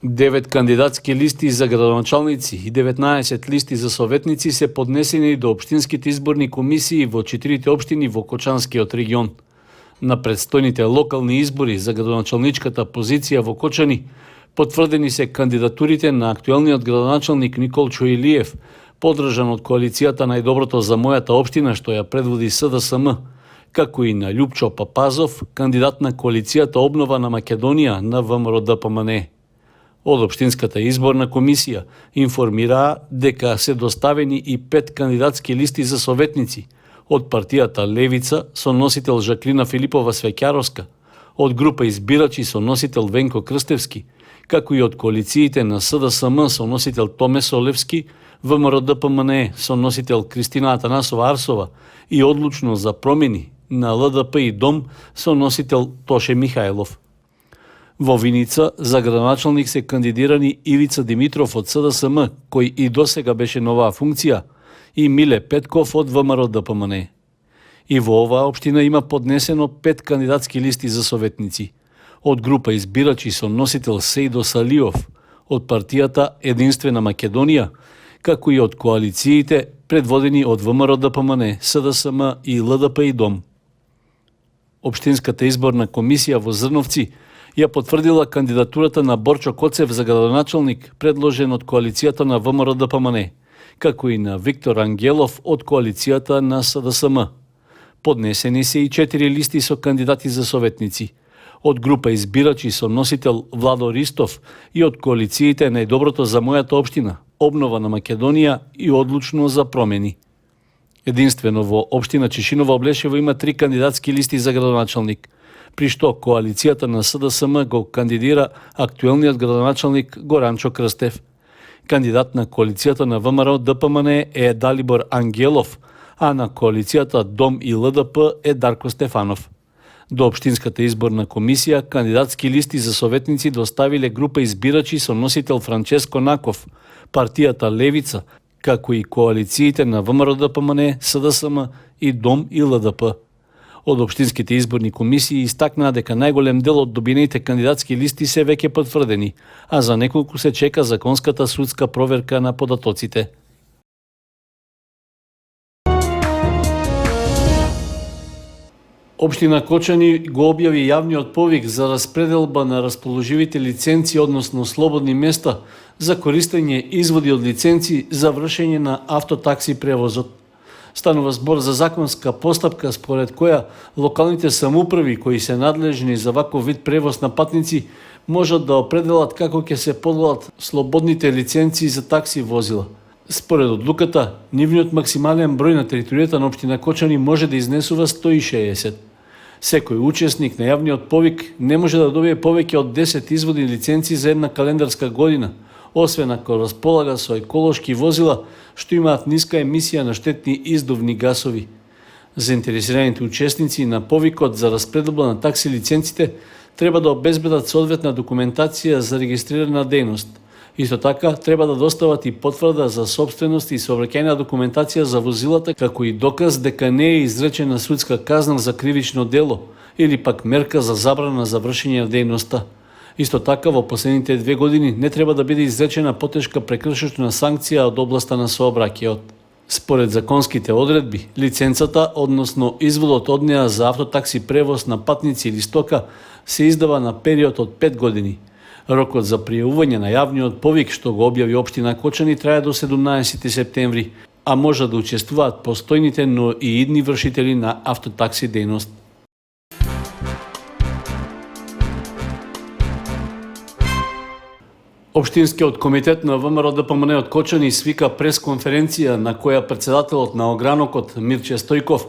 9 кандидатски листи за градоначалници и 19 листи за советници се поднесени до општинските изборни комисии во 4 општини во Кочанскиот регион. На предстојните локални избори за градоначалничката позиција во Кочани потврдени се кандидатурите на актуелниот градоначалник Николчо Илиев, поддржан од коалицијата Најдоброто за мојата општина што ја предводи СДСМ, како и на Љупчо Папазов, кандидат на коалицијата Обнова на Македонија на ВМРО-ДПМНЕ. Од Општинската изборна комисија информираа дека се доставени и 5 кандидатски листи за советници од партијата Левица со носител Жаклина Филипова Свеќаровска, од група избирачи со носител Венко Крстевски, како и од коалициите на СДСМ со носител Томе Солевски, ВМРО-ДПМНЕ со носител Кристина Атанасова Арсова и одлучно за промени на ЛДП и Дом со носител Тоше Михајлов. Во Виница за градоначалник се кандидирани Ивица Димитров од СДСМ, кој и досега беше на оваа функција, и Миле Петков од ВМРО-ДПМНЕ. И во оваа општина има поднесено 5 кандидатски листи за советници. Од група избирачи со носител Сејдо Салиов, од партијата Единствена Македонија, како и од коалициите предводени од ВМРО-ДПМНЕ, СДСМ и ЛДП и Дом. Општинската изборна комисија во Зрновци ја потврдила кандидатурата на Борчо Коцев за градоначалник, предложен од коалицијата на ВМРО-ДПМНЕ, како и на Виктор Ангелов од коалицијата на СДСМ. Поднесени се и 4 листи со кандидати за советници, од група избирачи со носител Владо Ристов и од коалициите Најдоброто за мојата општина, Обнова на Македонија и Одлучно за промени. Единствено во општина Чешинова Облешево има 3 кандидатски листи за градоначалник, при што коалицијата на СДСМ го кандидира актуелниот градоначалник Горанчо Крстев. Кандидат на коалицијата на ВМРО-ДПМНЕ е Далибор Ангелов, а на коалицијата Дом и ЛДП е Дарко Стефанов. До Општинската изборна комисија кандидатски листи за советници доставиле група избирачи со носител Франческо Наков, партијата Левица, како и коалициите на ВМРО-ДПМНЕ, СДСМ и Дом и ЛДП. Од Општинските изборни комисии истакнаа дека најголем дел од добиените кандидатски листи се веќе потврдени, а за неколку се чека законската судска проверка на податоците. Општина Кочани го објави јавниот повик за распределба на расположивите лиценци, односно слободни места за користење изводи од лиценци за вршење на автотакси превозот. Станува збор за законска постапка според која локалните самоуправи кои се надлежни за ваков вид превоз на патници можат да определат како ќе се поделат слободните лиценци за такси возила. Според одлуката, нивниот максимален број на територијата на општина Кочани може да изнесува 160. Секој учесник на јавниот повик не може да добие повеќе од 10 изводни лиценци за една календарска година, освен ако располага со еколошки возила што имаат ниска емисија на штетни издувни гасови. Заинтересираните учесници на повикот за распределба на такси лиценците треба да обезбедат соодветна документација за регистрирана дејност. Исто така, треба да достават и потврда за собственост и сообраќајна документација за возилата, како и доказ дека не е изречена судска казна за кривично дело или пак мерка за забрана за вршење на дејноста. Исто така, во последните 2 години не треба да биде изречена потешка прекршечна санкција од областа на сообраќајот. Според законските одредби, лиценцата, односно изводот од неа за автотакси превоз на патници или стока, се издава на период од 5 години. Рокот за пријавување на јавниот повик што го објави општина Кочани трае до 17 септември, а може да учествуваат постојните, но и идни вршители на автотакси дејност. Општинскиот комитет на ВМРО-ДПМНЕ од Кочани свика пресконференција на која претседателот на огранокот Мирче Стојков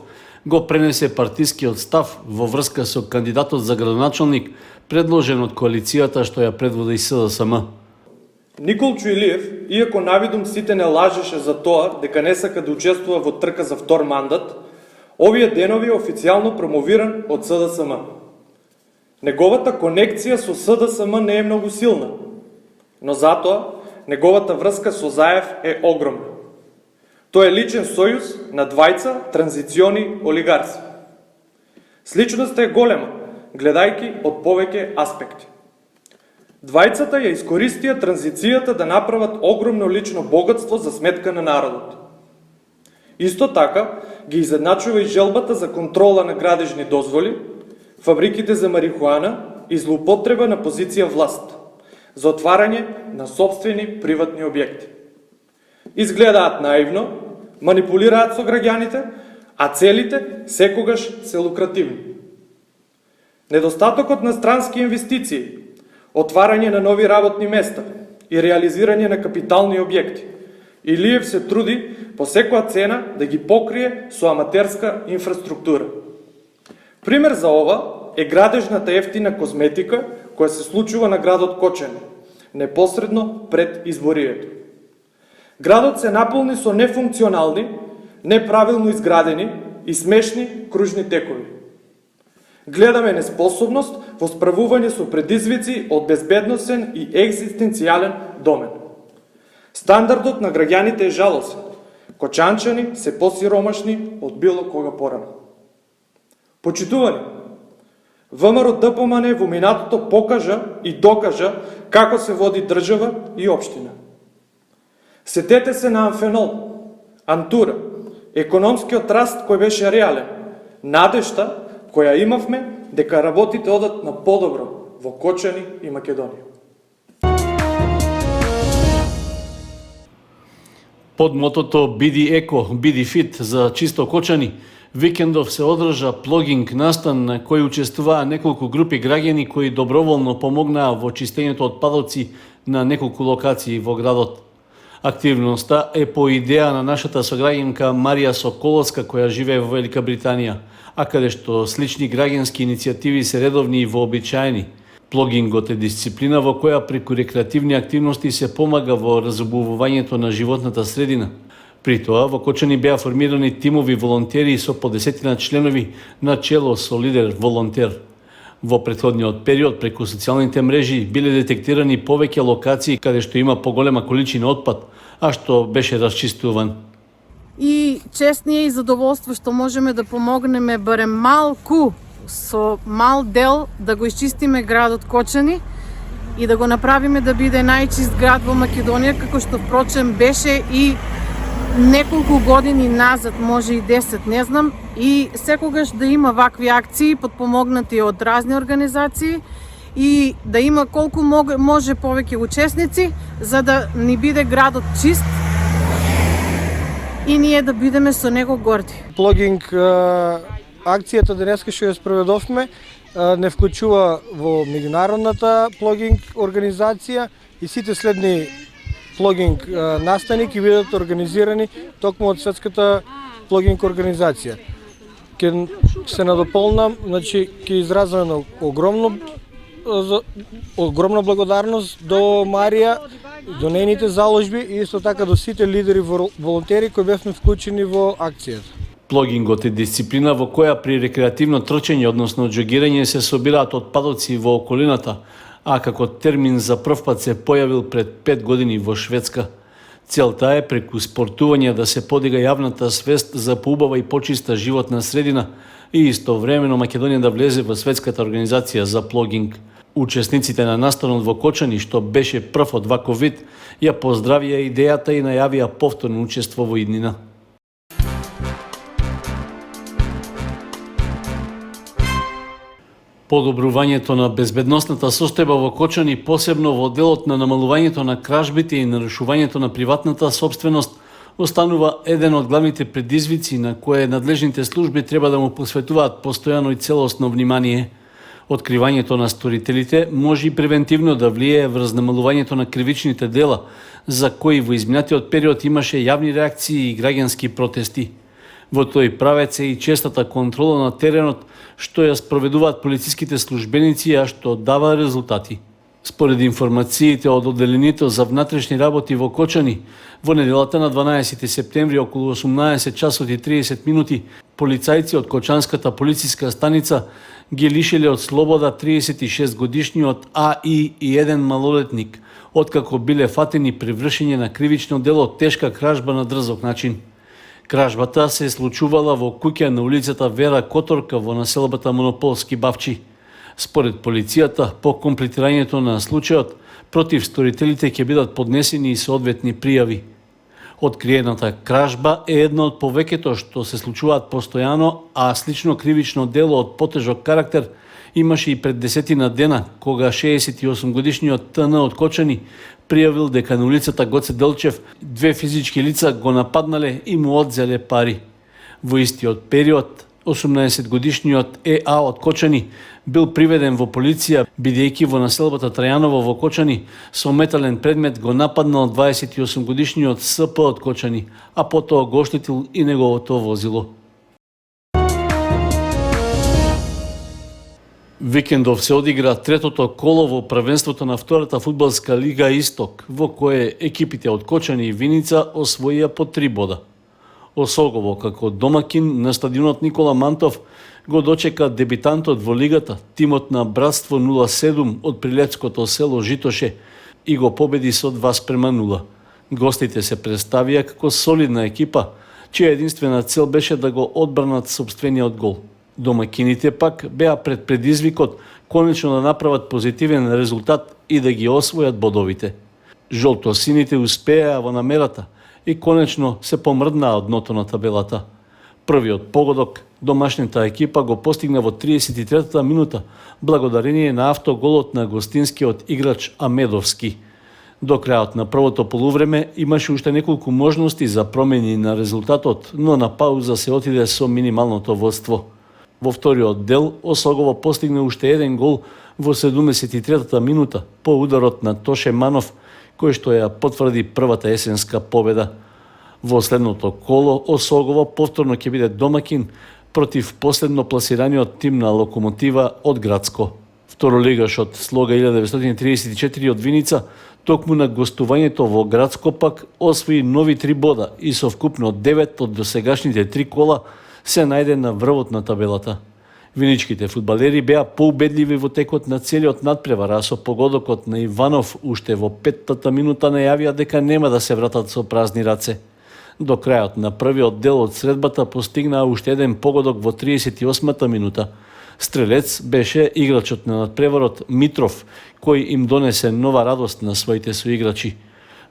го пренесе партискиот став во врска со кандидатот за градоначалник предложен од коалицијата што ја предводи СДСМ. Николчо Илиев, иако навидум сите не лажеше за тоа дека не сака да учествува во трка за втор мандат, овие денови е официјално промовиран од СДСМ. Неговата конекција со СДСМ не е многу силна, но затоа неговата врска со Заев е огромна. Тој е личен сојуз на двајца транзициони олигарси. Сличноста е голема, гледајќи од повеќе аспекти. Двајцата ја искористија транзицијата да направат огромно лично богатство за сметка на народот. Исто така ги изедначува и желбата за контрола на градежни дозволи, фабриките за марихуана и злоупотреба на позиција власт, за отварање на собствени приватни објекти. Изгледаат наивно, манипулираат со граѓаните, а целите секогаш се лукративни. Недостатокот на странски инвестиции, отварање на нови работни места и реализирање на капитални објекти. Илиев се труди по секоја цена да ги покрие со аматерска инфраструктура. Пример за ова е градежната ефтина козметика која се случува на градот Кочани, непосредно пред изборието. Градот се наполни со нефункционални, неправилно изградени и смешни кружни текови. Гледаме неспособност во справување со предизвици од безбедносен и екзистенцијален домен. Стандардот на граѓаните е жалосен. Кочанчани се посиромашни од било кога порано. Почитувани, ВМРО ДПМН во минатото покажа и докажа како се води држава и општина. Сетете се на Амфенол, Антура, економскиот раст кој беше реален, надежта која имавме дека работите одат на подобро во Кочани и Македонија. Под мотото Биди еко, биди фит за чисто Кочани, викендов се одржа плогинг настан на кој учествуваа неколку групи граѓани кои доброволно помогнаа во чистењето отпадоци на неколку локации во градот. Активноста е по идеја на нашата сограѓанка Марија Соколовска која живее во Велика Британија, а каде што слични граѓански иницијативи се редовни и вообичаени. Плогингот е дисциплина во која преку рекреативни активности се помага во разобувувањето на животната средина. При тоа, во Кочани беа формирани тимови волонтери со по 10 членови на чело со лидер волонтер. Во претходниот период, преку социјалните мрежи, биле детектирани повеќе локации каде што има поголема количина отпад, а што беше расчистуван. И чест ни е и задоволство што можеме да помогнеме барем малку, со мал дел, да го исчистиме градот Кочани и да го направиме да биде најчист град во Македонија, како што впрочем беше и неколку години назад, може и 10, не знам, и секогаш да има вакви акции подпомогнати од разни организации и да има колку може повеќе учесници за да ни биде градот чист и ние да бидеме со него горди. Плогинг акцијата денеска што ја спроведовме не вклучува во меѓународната плогинг организација и сите следни плогинг настани ќе бидат организирани токму од Светската плогинг организација. Ке се надополнам, значи ќе изразуваме огромна благодарност до Марија, до нејните заложби и исто така до сите лидери волонтери кои бевме вклучени во акцијата. Плогингот е дисциплина во која при рекреативно трчање, односно џогирање, се собираат отпадоци во околината, а како термин за прв пат се појавил пред 5 години во Шведска. Целта е преку спортување да се подига јавната свест за поубава и почиста животна средина и истовремено Македонија да влезе во Светската организација за плогинг. Учесниците на настанот во Кочани, што беше прв од ваков вид, ја поздравија идејата и најавија повторно учество во иднина. Подобрувањето на безбедносната состојба во Кочани, посебно во делот на намалувањето на кражбите и нарушувањето на приватната собственост, останува еден од главните предизвици на кое надлежните служби треба да му посветуваат постојано и целосно внимание. Откривањето на сторителите може и превентивно да влијае врз намалувањето на кривичните дела, за кои во изминатиот период имаше јавни реакции и граѓански протести. Во тој правец е и честата контрола на теренот, што ја спроведуваат полициските службеници, а што дава резултати. Според информациите од одделението за внатрешни работи во Кочани, во неделата на 12 септември околу 18 часот и 30 минути, полицајци од Кочанската полициска станица ги лишиле од слобода 36 годишниот АИ и еден малолетник, откако биле фатени при вршење на кривично дело тешка кражба на дрзок начин. Кражбата се случувала во куќа на улицата Вера Которка во населбата Монополски Бавчи. Според полицијата, по комплетирањето на случајот, против сторителите ќе бидат поднесени и соодветни пријави. Откриената кражба е една од повеќето што се случуваат постојано, а слично кривично дело од потежок карактер имаше и пред 10 дена, кога 68 годишниот ТН од Кочани пријавил дека на улицата Гоце Делчев две физички лица го нападнале и му одзеле пари. Во истиот период, 18 годишниот ЕА од Кочани бил приведен во полиција, бидејќи во населбата Трајаново во Кочани со метален предмет го нападнал 28 годишниот СП од Кочани, а потоа го оштетил и неговото возило. Викендов се одигра третото коло во првенството на втората фудбалска лига Исток, во кое екипите од Кочани и Виница освоија по 3 бода. Осогово како домакин на стадионот Никола Мантов го дочека дебитантот во лигата, тимот на Братство 07 од прилепското село Житоше и го победи со 2:0. Гостите се представија како солидна екипа, чија единствена цел беше да го одбранат сопствениот гол. Домакините пак беа пред предизвикот конечно да направат позитивен резултат и да ги освојат бодовите. Жолтосините успеа во намерата и конечно се помрднаа од дното на табелата. Првиот погодок домашната екипа го постигна во 33-та минута, благодарение на автоголот на гостинскиот играч Амедовски. До крајот на првото полувреме имаше уште неколку можности за промени на резултатот, но на пауза се отиде со минималното водство. Во вториот дел Осогово постигна уште еден гол во 73-та минута по ударот на Тоше Манов, кој што ја потврди првата есенска победа. Во следното коло Осогово повторно ќе биде домакин против последно пласираниот тим на Локомотива од Градско. Второлигашот Слога 1934 од Виница токму на гостувањето во Градско пак освои нови 3 бода и со вкупно 9 од досегашните 3 кола се најде на врвот на табелата. Виничките фудбалери беа поубедливи во текот на целиот надпревар, а со погодокот на Иванов уште во 5-та минута најавија дека нема да се вратат со празни раце. До крајот на првиот дел од средбата постигнаа уште еден погодок во 38-та минута. Стрелец беше играчот на надпреварот Митров, кој им донесе нова радост на своите соиграчи.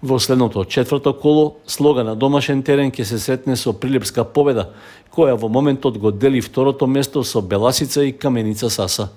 Во следното четврто коло, Слога на домашен терен ќе се сретне со Прилепска победа, која во моментот го дели второто место со Беласица и Каменица Саса.